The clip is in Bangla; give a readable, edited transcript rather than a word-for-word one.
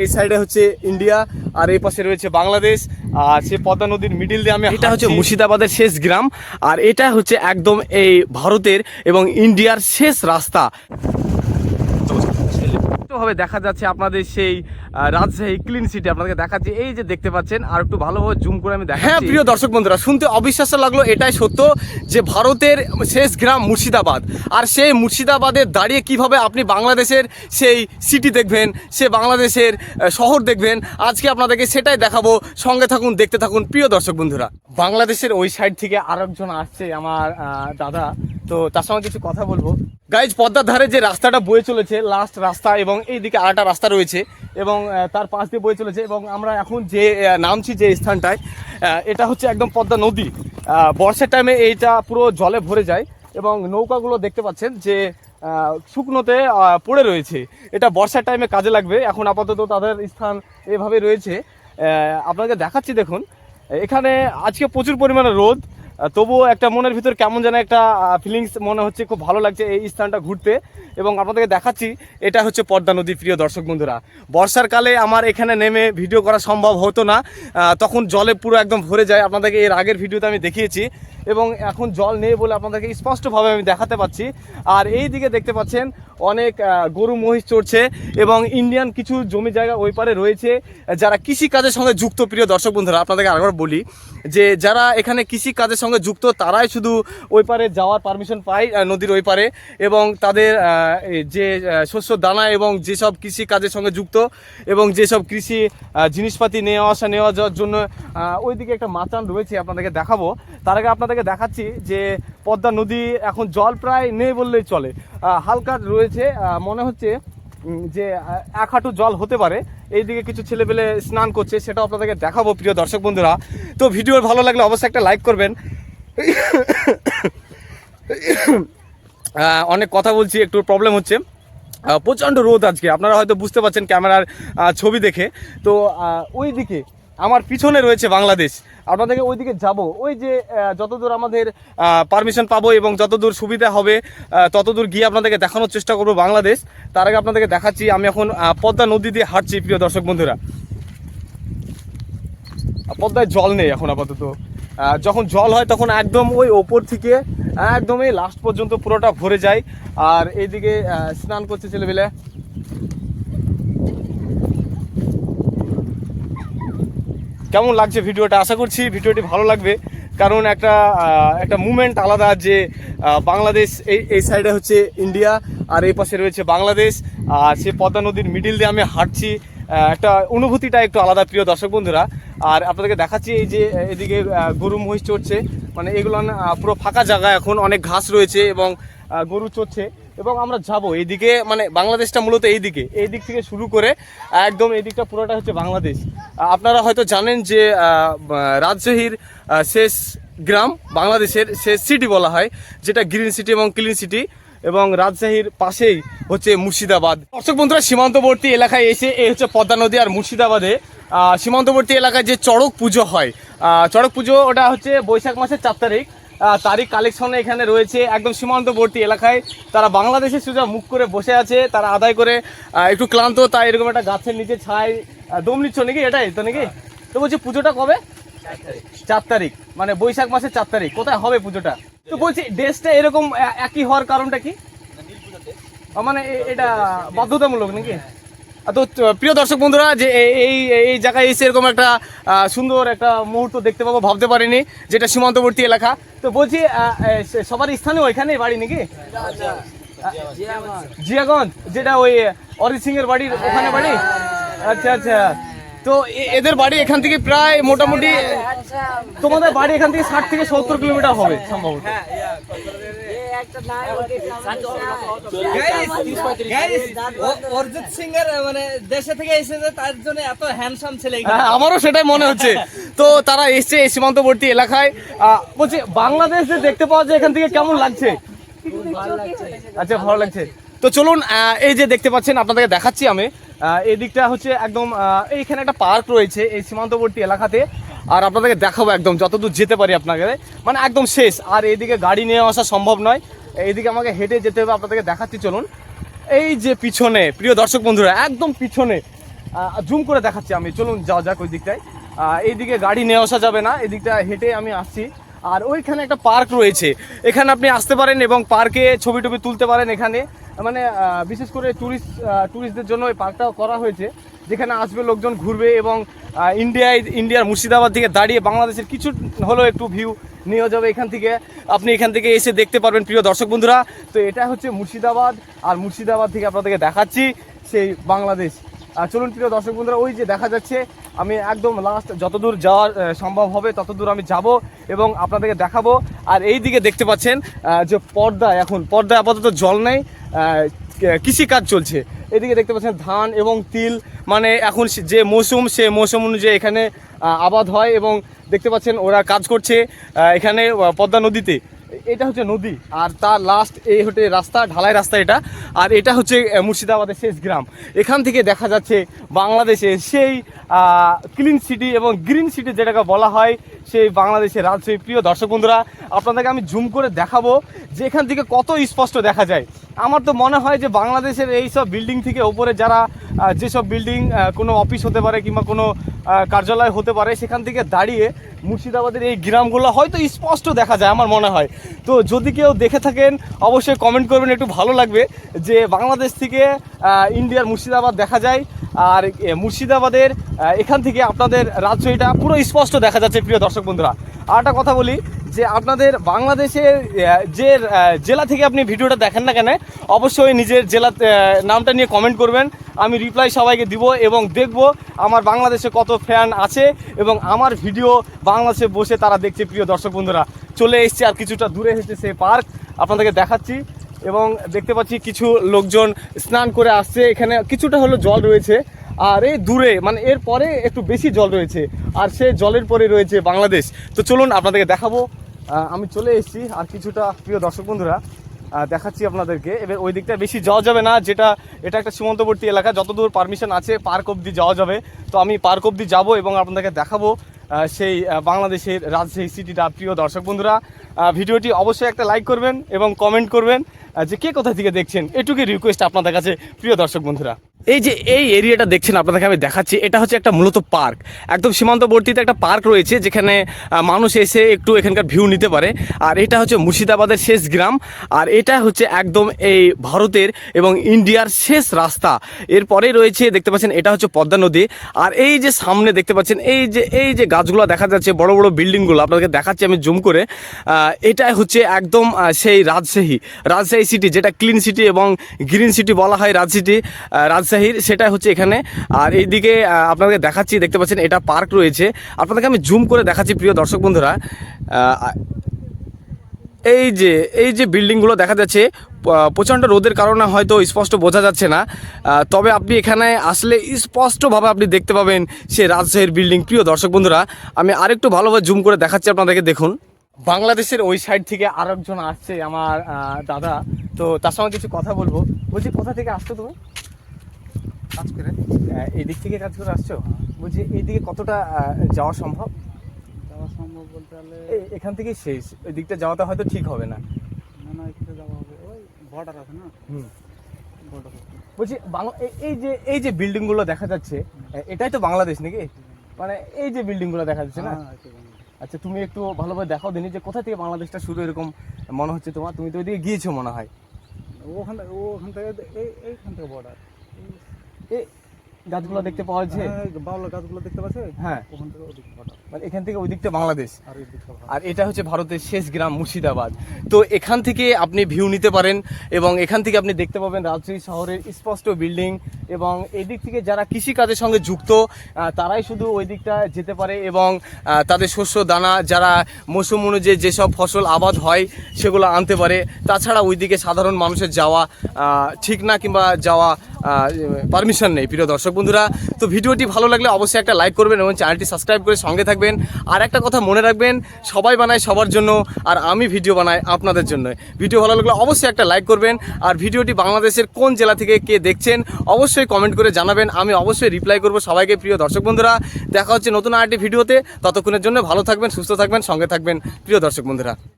এই সাইডে হচ্ছে ইন্ডিয়া আর এই পাশে রয়েছে বাংলাদেশ। আর সে পদ্মা নদীর মিডিল দিয়ে আমি, এটা হচ্ছে মুর্শিদাবাদের শেষ গ্রাম, আর এটা হচ্ছে একদম এই ভারতের এবং ইন্ডিয়ার শেষ রাস্তা। ভাবে দেখা যাচ্ছে আপনাদের সেই রাজশাহী ক্লিন সিটি আপনাদেরকে দেখাচ্ছি, এই যে দেখতে পাচ্ছেন, আর একটু ভালোভাবে জুম করে আমি দেখাচ্ছি। হ্যাঁ প্রিয় দর্শক বন্ধুরা, শুনতে অবিশ্বাস্য লাগলো, এটাই সত্য যে ভারতের শেষ গ্রাম মুর্শিদাবাদ, আর সেই মুর্শিদাবাদে দাঁড়িয়ে কিভাবে আপনি বাংলাদেশের সেই সিটি দেখবেন, সে বাংলাদেশের শহর দেখবেন, আজকে আপনাদেরকে সেটাই দেখাবো। সঙ্গে থাকুন, দেখতে থাকুন প্রিয় দর্শক বন্ধুরা। বাংলাদেশের ওই সাইড থেকে আরেকজন আসছে, আমার দাদা, তো তার সঙ্গে কিছু কথা বলবো। গাইজ, পদ্মার ধারে যে রাস্তাটা বয়ে চলেছে, লাস্ট রাস্তা, এবং এইদিকে আরেকটা রাস্তা রয়েছে এবং তার পাশ দিয়ে বয়ে চলেছে, এবং আমরা এখন যে নামছি যে স্থানটায়, এটা হচ্ছে একদম পদ্মা নদী। বর্ষার টাইমে এইটা পুরো জলে ভরে যায় এবং নৌকাগুলো দেখতে পাচ্ছেন যে শুকনোতে পড়ে রয়েছে। এটা বর্ষার টাইমে কাজে লাগবে। এখন আপাতত তাদের স্থান এভাবে রয়েছে, আপনাকে দেখাচ্ছি। দেখুন, এখানে আজকে প্রচুর পরিমাণে রোদ, তবুও একটা মনের ভিতর কেমন যেন একটা ফিলিংস মনে হচ্ছে, খুব ভালো লাগছে এই স্থানটা ঘুরতে। এবং আপনাদেরকে দেখাচ্ছি, এটা হচ্ছে পদ্মা নদী। প্রিয় দর্শক বন্ধুরা, বর্ষার কালে আমার এখানে নেমে ভিডিও করা সম্ভব হতো না, তখন জলে পুরো একদম ভরে যায়। আপনাদেরকে এর আগের ভিডিওতে আমি দেখিয়েছি, এবং এখন জল নেই বলে আপনাদেরকে স্পষ্টভাবে আমি দেখাতে পাচ্ছি। আর এই দিকে দেখতে পাচ্ছেন অনেক গরু মহিষ চড়ছে, এবং ইন্ডিয়ান কিছু জমি জায়গা ওই পারে রয়েছে যারা কৃষিকাজের সঙ্গে যুক্ত। প্রিয় দর্শক বন্ধুরা, আপনাদেরকে আরেকবার বলি যে যারা এখানে কৃষিকাজের সঙ্গে যুক্ত, তারাই শুধু ওই পারে যাওয়ার পারমিশন পায়, নদীর ওই পারে, এবং তাদের যে শস্য দানা এবং যেসব কৃষি কাজের সঙ্গে যুক্ত এবং যেসব কৃষি জিনিসপাতি নেওয়া যাওয়ার জন্য ওইদিকে একটা মাচান রয়েছে, আপনাদেরকে দেখাবো। তার আগে আপনাদেরকে দেখাচ্ছি যে পদ্মা নদী এখন জল প্রায় নেই বললেই চলে, হালকা রয়েছে, মনে হচ্ছে যে এক হাঁটু জল হতে পারে। এইদিকে কিছু ছেলেপেলে স্নান করছে, সেটাও আপনাদেরকে দেখাবো প্রিয় দর্শক বন্ধুরা। তো ভিডিও ভালো লাগলে অবশ্যই একটা লাইক করবেন। অনেক কথা বলছি, একটু প্রবলেম হচ্ছে, প্রচণ্ড রোদ আজকে, আপনারা হয়তো বুঝতে পারছেন ক্যামেরার ছবি দেখে। তো ওই দিকে আমার পিছনে রয়েছে বাংলাদেশ, আপনাদেরকে ওই দিকে যাবো। ওই যে যতদূর আমাদের পারমিশন পাবো এবং যতদূর সুবিধা হবে ততদূর গিয়ে আপনাদেরকে দেখানোর চেষ্টা করবো বাংলাদেশ। তার আগে আপনাদেরকে দেখাচ্ছি, আমি এখন পদ্মা নদী দিয়ে হাঁটছি প্রিয় দর্শক বন্ধুরা। পদ্মায় জল নেই এখন আপাতত, যখন জল হয় তখন একদম ওই ওপর থেকে একদমই লাস্ট পর্যন্ত পুরোটা ভরে যায়। আর এইদিকে স্নান করছে ছেলেবেলে। কেমন লাগছে ভিডিওটা? আশা করছি ভিডিওটি ভালো লাগবে, কারণ একটা মুভমেন্ট আলাদা, যে বাংলাদেশ এই সাইডে হচ্ছে ইন্ডিয়া আর এই পাশে রয়েছে বাংলাদেশ, আর সে পদ্মা নদীর মিডিল দিয়ে আমি হাঁটছি, একটা অনুভূতিটা একটু আলাদা প্রিয় দর্শক বন্ধুরা। আর আপনাদেরকে দেখাচ্ছি, এই যে এদিকে গরু মহিষ চড়ছে, মানে এগুলো পুরো ফাঁকা জায়গা, এখন অনেক ঘাস রয়েছে এবং গরু চড়ছে। এবং আমরা যাব এইদিকে, মানে বাংলাদেশটা মূলত এই দিক থেকে শুরু করে একদম এই দিকটা পুরোটা হচ্ছে বাংলাদেশ। আপনারা হয়তো জানেন যে রাজশাহীর শেষ গ্রাম বাংলাদেশের শেষ সিটি বলা হয়, যেটা গ্রিন সিটি এবং ক্লিন সিটি, এবং রাজশাহীর পাশেই হচ্ছে মুর্শিদাবাদ। দর্শক বন্ধুরা, সীমান্তবর্তী এলাকায় এসে এই হচ্ছে পদ্মা নদী। আর মুর্শিদাবাদে সীমান্তবর্তী এলাকায় যে চড়ক পুজো হয়, চড়ক পুজো ওটা হচ্ছে বৈশাখ মাসের 4 তারিখ কালেকশনে এখানে রয়েছে একদম সীমান্তবর্তী এলাকায়। তারা বাংলাদেশের সোজা মুখ করে বসে আছে, তারা আদায় করে একটু ক্লান্ত, তাই এরকম একটা গাছের নিচে ছায় দম নিচ্ছ নাকি, এটাই তো নাকি? তো বলছি পুজোটা কবে? 4 তারিখ, মানে বৈশাখ মাসের 4 তারিখ। কোথায় হবে পুজোটা? তো বলছি ড্রেসটা এরকম একই হওয়ার কারণটা কি? মানে এটা বাধ্যতামূলক নাকি? তো প্রিয় দর্শক বন্ধুরা, যে এই জায়গায় এসে এরকম একটা সুন্দর একটা মুহূর্ত দেখতে পাবো ভাবতে পারিনি, যেটা সীমান্তবর্তী এলাকা। তো বলছি সবার স্থানীয় ওইখানেই বাড়ি নাকি? জিয়াগঞ্জ, যেটা ওই অরিজিৎ সিং এর বাড়ির ওখানে বাড়ি? আচ্ছা আচ্ছা। তো এদের বাড়ি এখান থেকে প্রায় মোটামুটি, তোমাদের বাড়ি এখান থেকে 60 থেকে 70 কিলোমিটার হবে সম্ভবত। অরিজিৎ সিং এর মানে দেশে থেকে এসেছে, তার জন্য এত হ্যান্ডসাম ছেলে। আমারও সেটাই মনে হচ্ছে। তো তারা এসছে এই সীমান্তবর্তী এলাকায়। বলছি বাংলাদেশ যে দেখতে পাওয়া যায় এখান থেকে কেমন লাগছে? আচ্ছা, ভালো লাগছে। তো চলুন, এই যে দেখতে পাচ্ছেন আপনাদেরকে দেখাচ্ছি আমি, এই দিকটা হচ্ছে একদম এইখানে একটা পার্ক রয়েছে এই সীমান্তবর্তী এলাকাতে। আর আপনাদেরকে দেখাবো একদম যতদূর যেতে পারি আপনাকে, মানে একদম শেষ। আর এইদিকে গাড়ি নিয়ে আসা সম্ভব নয়, এইদিকে আমাকে হেঁটে যেতে হবে। আপনাদেরকে দেখাচ্ছি, চলুন। এই যে পিছনে প্রিয় দর্শক বন্ধুরা, একদম পিছনে জুম করে দেখাচ্ছি আমি, চলুন যাওয়া যাক ওই দিকটায়। এইদিকে গাড়ি নিয়ে আসা যাবে না, এদিকটা হেঁটে আমি আসছি। আর ওইখানে একটা পার্ক রয়েছে, এখানে আপনি আসতে পারেন এবং পার্কে ছবি টবি তুলতে পারেন। এখানে মানে বিশেষ করে ট্যুরিস্টদের জন্য এই পার্কটা করা হয়েছে, যেখানে আসবে লোকজন ঘুরবে এবং ইন্ডিয়ার মুর্শিদাবাদ থেকে দাঁড়িয়ে বাংলাদেশের কিছু হলো একটু ভিউ নিয়ে যাবে এখান থেকে। আপনি এখান থেকে এসে দেখতে পারবেন প্রিয় দর্শক বন্ধুরা। তো এটা হচ্ছে মুর্শিদাবাদ, আর মুর্শিদাবাদ থেকে আপনাদেরকে দেখাচ্ছি সেই বাংলাদেশ। চলুন প্রিয় দর্শক বন্ধুরা, ওই যে দেখা যাচ্ছে, আমি একদম লাস্ট যতদূর যাওয়ার সম্ভব হবে ততদূর আমি যাব এবং আপনাদেরকে দেখাবো। আর এই দিকে দেখতে পাচ্ছেন যে এখন পর্দায় আপাতত জল নেই, কৃষিকাজ চলছে। এদিকে দেখতে পাচ্ছেন ধান এবং তিল, মানে এখন যে মৌসুম সে মৌসুম অনুযায়ী এখানে আবাদ হয় এবং দেখতে পাচ্ছেন ওরা কাজ করছে এখানে পদ্মা নদীতে। এটা হচ্ছে নদী, আর তার লাস্ট এই হচ্ছে রাস্তা, ঢালাই রাস্তা এটা। আর এটা হচ্ছে মুর্শিদাবাদের শেষ গ্রাম। এখান থেকে দেখা যাচ্ছে বাংলাদেশে সেই ক্লিন সিটি এবং গ্রিন সিটি যেটাকে বলা হয়, সেই বাংলাদেশের রাজশাহী। প্রিয় দর্শক বন্ধুরা, আপনাদেরকে আমি জুম করে দেখাবো যে এখান থেকে কত স্পষ্ট দেখা যায়। আমার তো মনে হয় যে বাংলাদেশের এই সব বিল্ডিং থেকে ওপরে যারা যেসব বিল্ডিং, কোনো অফিস হতে পারে কিংবা কোনো কার্যালয় হতে পারে, সেখান থেকে দাঁড়িয়ে মুর্শিদাবাদের এই গ্রামগুলো হয়তো স্পষ্ট দেখা যায় আমার মনে হয়। তো যদি কেউ দেখে থাকেন অবশ্যই কমেন্ট করবেন, একটু ভালো লাগবে যে বাংলাদেশ থেকে ইন্ডিয়ার মুর্শিদাবাদ দেখা যায়। আর মুর্শিদাবাদের এখান থেকে আপনাদের রাজশাহীটা পুরো স্পষ্ট দেখা যাচ্ছে প্রিয় দর্শক বন্ধুরা। আর একটা কথা বলি যে আপনাদের বাংলাদেশের যে জেলা থেকে আপনি ভিডিওটা দেখেন না কেন, অবশ্যই নিজের জেলা নামটা নিয়ে কমেন্ট করবেন। আমি রিপ্লাই সবাইকে দিব এবং দেখব আমার বাংলাদেশে কত ফ্যান আছে এবং আমার ভিডিও বাংলাদেশে বসে তারা দেখছে। প্রিয় দর্শক বন্ধুরা, চলে এসছে আর কিছুটা দূরে হচ্ছে সেই পার্ক, আপনাদেরকে দেখাচ্ছি। এবং দেখতে পাচ্ছি কিছু লোকজন স্নান করে আসছে, এখানে কিছুটা হলো জল রয়েছে। আর এই দূরে মানে এর পরে একটু বেশি জল রয়েছে, আর সে জলের পরে রয়েছে বাংলাদেশ। তো চলুন আপনাদেরকে দেখাবো, আমি চলে এসেছি আর কিছুটা প্রিয় দর্শক বন্ধুরা দেখাচ্ছি আপনাদেরকে। এবার ওই দিকটা বেশি যাওয়া যাবে না, এটা একটা সীমান্তবর্তী এলাকা, যতদূর পারমিশন আছে পার্ক অবধি যাওয়া যাবে। তো আমি পার্ক অবধি যাবো এবং আপনাদেরকে দেখাবো সেই বাংলাদেশের রাজশাহী সিটিটা। প্রিয় দর্শক বন্ধুরা, ভিডিওটি অবশ্যই একটা লাইক করবেন এবং কমেন্ট করবেন যে কে কোথা থেকে দেখছেন, এটুকুই রিকোয়েস্ট আপনাদের কাছে প্রিয় দর্শক বন্ধুরা। এই যে এই এরিয়াটা দেখছেন আপনাদেরকে আমি দেখাচ্ছি, এটা হচ্ছে একটা মূলত পার্ক, একদম সীমান্তবর্তীতে একটা পার্ক রয়েছে যেখানে মানুষ এসে একটু এখানকার ভিউ নিতে পারে। আর এটা হচ্ছে মুর্শিদাবাদের শেষ গ্রাম, আর এটা হচ্ছে একদম এই ভারতের এবং ইন্ডিয়ার শেষ রাস্তা। এরপরেই রয়েছে দেখতে পাচ্ছেন এটা হচ্ছে পদ্মা নদী। আর এই যে সামনে দেখতে পাচ্ছেন এই যে গাছগুলো দেখা যাচ্ছে, বড় বড় বিল্ডিংগুলো আপনাদেরকে দেখাচ্ছি আমি জুম করে। এটাই হচ্ছে একদম সেই রাজশাহী সিটি, যেটা ক্লিন সিটি এবং গ্রিন সিটি বলা হয় রাজশাহীর, সেটা হচ্ছে এখানে। আর এইদিকে আপনাদেরকে দেখাচ্ছি, দেখতে পাচ্ছেন এটা পার্ক রয়েছে, আপনাদেরকে আমি জুম করে দেখাচ্ছি প্রিয় দর্শক বন্ধুরা। এই যে বিল্ডিংগুলো দেখা যাচ্ছে, প্রচণ্ড রোদের কারণে হয়তো স্পষ্ট বোঝা যাচ্ছে না, তবে আপনি এখানে আসলে স্পষ্টভাবে আপনি দেখতে পাবেন সে রাজশাহীর বিল্ডিং। প্রিয় দর্শক বন্ধুরা, আমি আরেকটু ভালোভাবে জুম করে দেখাচ্ছি আপনাদেরকে, দেখুন। বাংলাদেশের ওই সাইড থেকে আরেকজন আসছে আমার দাদা, তো তার সঙ্গে কিছু কথা বলবো। বলছি কোথা থেকে আসছো তুমি? কাজ করে। এই দিক থেকে কাজ করে আসছো? বলছি এই দিকে কতটা যাওয়া সম্ভব বলতে গেলে এখান থেকেই শেষ, ওই দিকটা যাওয়াটা হয়তো ঠিক হবে না। না, এখানে যাওয়া হবে, ওই বর্ডার আছে না। বর্ডার। বলছি এই যে বিল্ডিংগুলো দেখা যাচ্ছে, এটাই তো বাংলাদেশ নাকি? মানে এই যে বিল্ডিংগুলো দেখা যাচ্ছে না? আচ্ছা, তুমি একটু ভালোভাবে দেখাও দিনি যে কোথা থেকে বাংলাদেশটা শুরু, এরকম মনে হচ্ছে তোমার? তুমি তো ওইদিকে গিয়েছো মনে হয়। ওখান থেকে এইখান থেকে বর্ডার। এই গাছগুলো দেখতে পাওয়া যাচ্ছে, বাউলা গাছগুলো দেখতে পাচ্ছে। হ্যাঁ, ওখান থেকে ওদিক বর্ডার, মানে এখান থেকে ওই দিকটা বাংলাদেশ, আর এটা হচ্ছে ভারতের শেষ গ্রাম মুর্শিদাবাদ। তো এখান থেকে আপনি ভিউ নিতে পারেন এবং এখান থেকে আপনি দেখতে পাবেন রাজশাহী শহরের স্পষ্ট বিল্ডিং। এবং এই দিক থেকে যারা কৃষিকাজের সঙ্গে যুক্ত তারাই শুধু ওই দিকটা যেতে পারে এবং তাদের শস্য দানা, যারা মৌসুম অনুযায়ী যেসব ফসল আবাদ হয় সেগুলো আনতে পারে। তাছাড়া ওই দিকে সাধারণ মানুষের যাওয়া ঠিক না, কিংবা যাওয়া পারমিশন নেই। প্রিয় দর্শক বন্ধুরা, তো ভিডিওটি ভালো লাগলে অবশ্যই একটা লাইক করবেন এবং চ্যানেলটি সাবস্ক্রাইব করে সঙ্গে থাকবেন। আর একটা কথা মনে রাখবেন, সবাই বানায় সবার জন্য, আর আমি ভিডিও বানাই আপনাদের জন্য। ভিডিও ভালো লাগলে অবশ্যই একটা লাইক করবেন। আর ভিডিওটি বাংলাদেশের কোন জেলা থেকে কে দেখছেন অবশ্যই কমেন্ট করে জানাবেন, আমি অবশ্যই রিপ্লাই করব সবাইকে। প্রিয় দর্শক বন্ধুরা, দেখা হচ্ছে নতুন আরেকটি ভিডিওতে, ততক্ষণের জন্য ভালো থাকবেন, সুস্থ থাকবেন, সঙ্গে থাকবেন প্রিয় দর্শক বন্ধুরা।